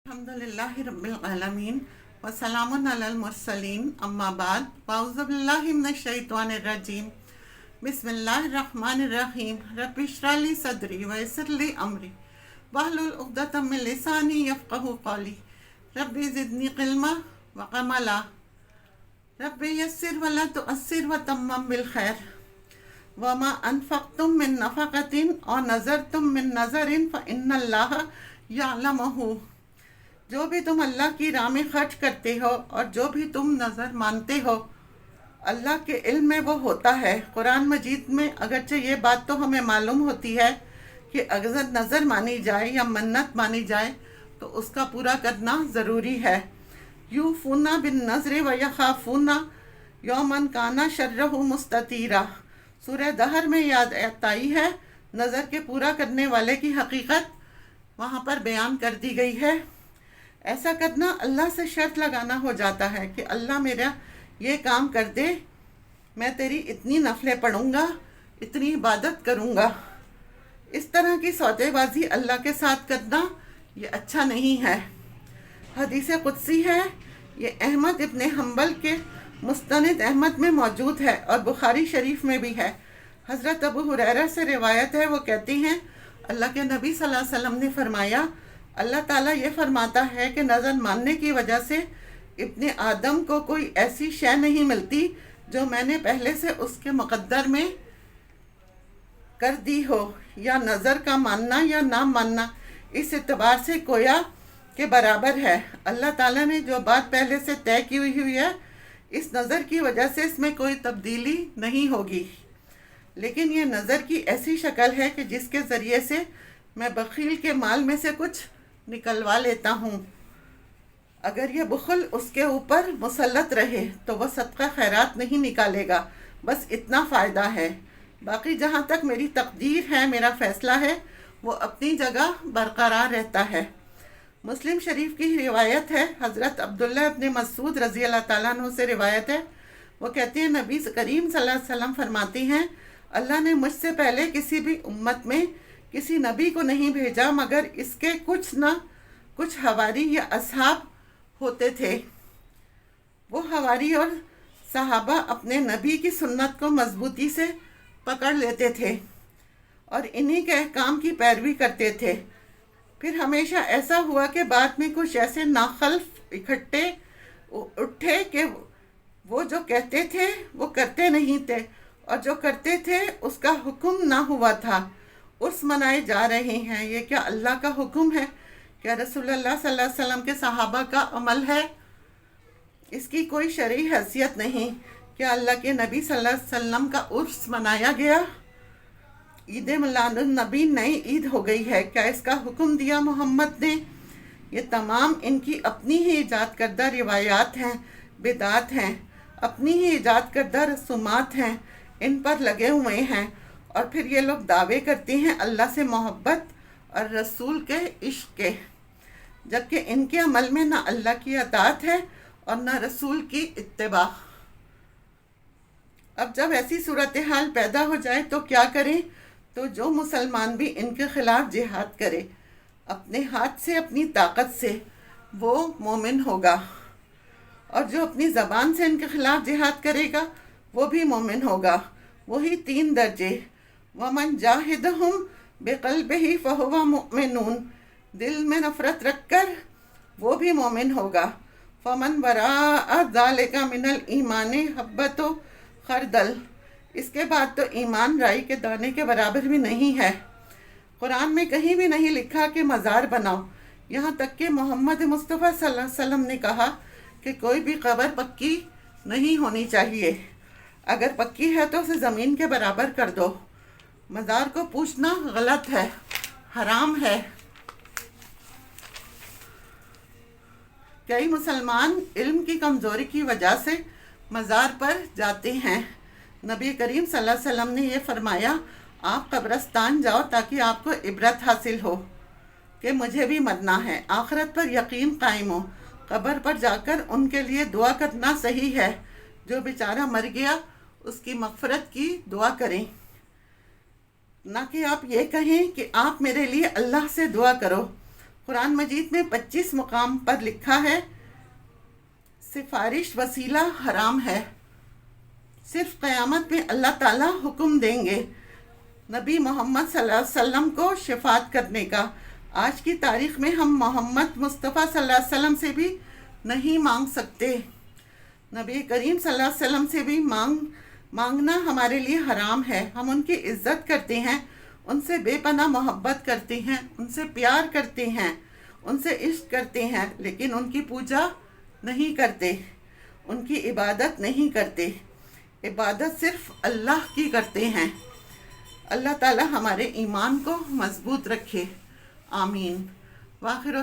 الحمدللہ رب العالمین وسلام علی المرسلین اما بعد فاعوذ باللہ من الشیطان الرجیم بسم اللہ الرحمن الرحیم رب اشرح لی صدری ویسر لی امری واحلل عقدۃ من لسانی یفقہوا قولی رب زدنی علما وعملا رب یسر ولا تعسر وتمم بالخیر وما انفقتم من نفقۃ اور نذرتم من نذر فإن اللہ یعلمہ، جو بھی تم اللہ کی راہ میں خرچ کرتے ہو اور جو بھی تم نظر مانتے ہو اللہ کے علم میں وہ ہوتا ہے۔ قرآن مجید میں اگرچہ یہ بات تو ہمیں معلوم ہوتی ہے کہ اگر نظر مانی جائے یا منت مانی جائے تو اس کا پورا کرنا ضروری ہے۔ یوفون بالنذر ویخافون یوما کان شرہ مستطیرا، سورہ دہر میں یاد آئی ہے، نظر کے پورا کرنے والے کی حقیقت وہاں پر بیان کر دی گئی ہے۔ ایسا کرنا اللہ سے شرط لگانا ہو جاتا ہے کہ اللہ میرا یہ کام کر دے، میں تیری اتنی نفلیں پڑھوں گا، اتنی عبادت کروں گا۔ اس طرح کی سودے بازی اللہ کے ساتھ کرنا یہ اچھا نہیں ہے۔ حدیث قدسی ہے، یہ احمد ابن حنبل کے مستند احمد میں موجود ہے اور بخاری شریف میں بھی ہے۔ حضرت ابو ہریرہ سے روایت ہے، وہ کہتی ہیں اللہ کے نبی صلی اللہ علیہ وسلم نے فرمایا، اللہ تعالیٰ یہ فرماتا ہے کہ نظر ماننے کی وجہ سے ابن آدم کو کوئی ایسی شے نہیں ملتی جو میں نے پہلے سے اس کے مقدر میں کر دی ہو، یا نظر کا ماننا یا نہ ماننا اس اعتبار سے گویا کے برابر ہے۔ اللہ تعالیٰ نے جو بات پہلے سے طے کی ہوئی ہے، اس نظر کی وجہ سے اس میں کوئی تبدیلی نہیں ہوگی، لیکن یہ نظر کی ایسی شکل ہے کہ جس کے ذریعے سے میں بخیل کے مال میں سے کچھ نکلوا لیتا ہوں۔ اگر یہ بخل اس کے اوپر مسلط رہے تو وہ صدقہ خیرات نہیں نکالے گا، بس اتنا فائدہ ہے۔ باقی جہاں تک میری تقدیر ہے، میرا فیصلہ ہے، وہ اپنی جگہ برقرار رہتا ہے۔ مسلم شریف کی روایت ہے، حضرت عبداللہ ابن مسعود رضی اللہ تعالیٰ عنہ سے روایت ہے، وہ کہتے ہیں نبی کریم صلی اللہ علیہ وسلم فرماتی ہیں، اللہ نے مجھ سے پہلے کسی بھی امت میں کسی نبی کو نہیں بھیجا مگر اس کے کچھ نہ کچھ حواری یا اصحاب ہوتے تھے۔ وہ حواری اور صحابہ اپنے نبی کی سنت کو مضبوطی سے پکڑ لیتے تھے اور انہی کے احکام کی پیروی کرتے تھے۔ پھر ہمیشہ ایسا ہوا کہ بعد میں کچھ ایسے ناخلف اکٹھے اٹھے کہ وہ جو کہتے تھے وہ کرتے نہیں تھے، اور جو کرتے تھے اس کا حکم نہ ہوا تھا۔ عرس منائے جا رہے ہیں، یہ کیا اللہ کا حکم ہے؟ کیا رسول اللہ صلی اللہ علیہ وسلم کے صحابہ کا عمل ہے؟ اس کی کوئی شرعی حیثیت نہیں۔ کیا اللہ کے نبی صلی اللہ علیہ وسلم کا عرس منایا گیا؟ عید میلاد النبی نئی عید ہو گئی ہے، کیا اس کا حکم دیا محمد نے؟ یہ تمام ان کی اپنی ہی ایجاد کردہ روایات ہیں، بدعات ہیں، اپنی ہی ایجاد کردہ رسومات ہیں، ان پر لگے ہوئے ہیں، اور پھر یہ لوگ دعوے کرتے ہیں اللہ سے محبت اور رسول کے عشق کے، جبکہ ان کے عمل میں نہ اللہ کی اطاعت ہے اور نہ رسول کی اتباع۔ اب جب ایسی صورتحال پیدا ہو جائے تو کیا کریں؟ تو جو مسلمان بھی ان کے خلاف جہاد کرے اپنے ہاتھ سے، اپنی طاقت سے، وہ مومن ہوگا، اور جو اپنی زبان سے ان کے خلاف جہاد کرے گا وہ بھی مومن ہوگا۔ وہی 3 درجے، وَمَنْ جَاهِدَهُمْ بِقَلْبِهِ فَهُوَ مُؤْمِنٌ، دل میں نفرت رکھ کر وہ بھی مومن ہوگا۔ فَمَنْ وَرَاءَ ذَلِكَ مِنَ الْإِيمَانِ حَبَّةُ خَرْدَلٍ، اس کے بعد تو ایمان رائی کے دانے کے برابر بھی نہیں ہے۔ قرآن میں کہیں بھی نہیں لکھا کہ مزار بناؤ، یہاں تک کہ محمد مصطفیٰ صلی اللہ علیہ وسلم نے کہا کہ کوئی بھی قبر پکی نہیں ہونی چاہیے، اگر پکی ہے تو اسے زمین کے برابر کر دو۔ مزار کو پوچھنا غلط ہے، حرام ہے۔ کئی مسلمان علم کی کمزوری کی وجہ سے مزار پر جاتے ہیں۔ نبی کریم صلی اللہ علیہ وسلم نے یہ فرمایا، آپ قبرستان جاؤ تاکہ آپ کو عبرت حاصل ہو کہ مجھے بھی مرنا ہے، آخرت پر یقین قائم ہو۔ قبر پر جا کر ان کے لیے دعا کرنا صحیح ہے، جو بیچارہ مر گیا اس کی مغفرت کی دعا کریں، نہ کہ آپ یہ کہیں کہ آپ میرے لیے اللہ سے دعا کرو۔ قرآن مجید میں 25 مقام پر لکھا ہے سفارش وسیلہ حرام ہے، صرف قیامت میں اللہ تعالیٰ حکم دیں گے نبی محمد صلی اللہ علیہ وسلم کو شفاعت کرنے کا۔ آج کی تاریخ میں ہم محمد مصطفیٰ صلی اللہ علیہ وسلم سے بھی نہیں مانگ سکتے، نبی کریم صلی اللہ علیہ وسلم سے بھی مانگنا ہمارے لیے حرام ہے۔ ہم ان کی عزت کرتے ہیں، ان سے بے پناہ محبت کرتے ہیں، ان سے پیار کرتے ہیں، ان سے عشق کرتے ہیں، لیکن ان کی پوجا نہیں کرتے، ان کی عبادت نہیں کرتے۔ عبادت صرف اللہ کی کرتے ہیں۔ اللہ تعالی ہمارے ایمان کو مضبوط رکھے، آمین۔ وآخر